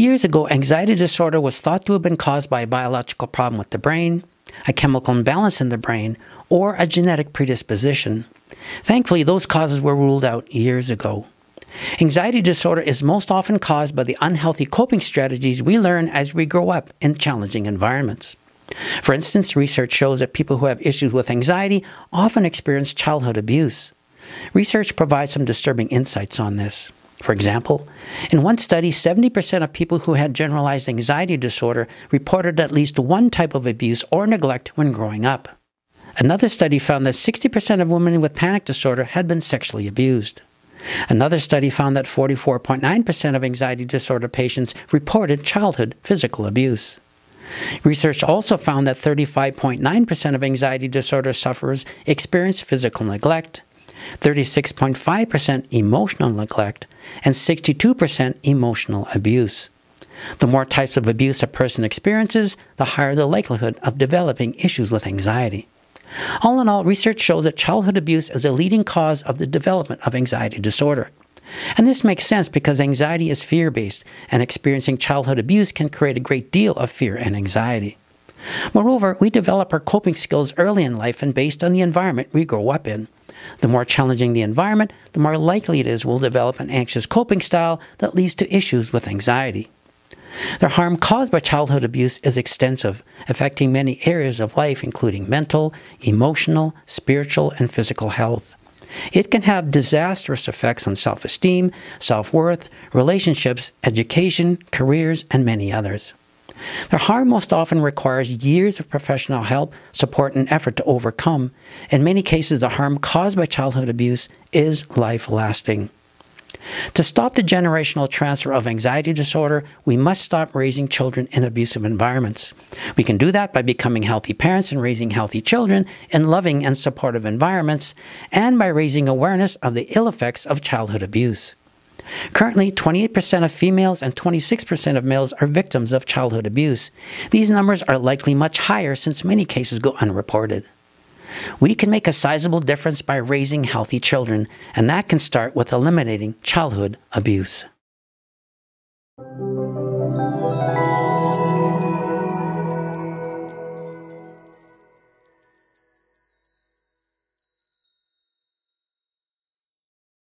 Years ago, anxiety disorder was thought to have been caused by a biological problem with the brain, a chemical imbalance in the brain, or a genetic predisposition. Thankfully, those causes were ruled out years ago. Anxiety disorder is most often caused by the unhealthy coping strategies we learn as we grow up in challenging environments. For instance, research shows that people who have issues with anxiety often experience childhood abuse. Research provides some disturbing insights on this. For example, in one study, 70% of people who had generalized anxiety disorder reported at least one type of abuse or neglect when growing up. Another study found that 60% of women with panic disorder had been sexually abused. Another study found that 44.9% of anxiety disorder patients reported childhood physical abuse. Research also found that 35.9% of anxiety disorder sufferers experienced physical neglect, 36.5% emotional neglect, and 62% emotional abuse. The more types of abuse a person experiences, the higher the likelihood of developing issues with anxiety. All in all, research shows that childhood abuse is a leading cause of the development of anxiety disorder. And this makes sense because anxiety is fear-based, and experiencing childhood abuse can create a great deal of fear and anxiety. Moreover, we develop our coping skills early in life and based on the environment we grow up in. The more challenging the environment, the more likely it is we'll develop an anxious coping style that leads to issues with anxiety. The harm caused by childhood abuse is extensive, affecting many areas of life, including mental, emotional, spiritual, and physical health. It can have disastrous effects on self-esteem, self-worth, relationships, education, careers, and many others. The harm most often requires years of professional help, support, and effort to overcome. In many cases, the harm caused by childhood abuse is life-lasting. To stop the generational transfer of anxiety disorder, we must stop raising children in abusive environments. We can do that by becoming healthy parents and raising healthy children in loving and supportive environments, and by raising awareness of the ill effects of childhood abuse. Currently, 28% of females and 26% of males are victims of childhood abuse. These numbers are likely much higher since many cases go unreported. We can make a sizable difference by raising healthy children, and that can start with eliminating childhood abuse.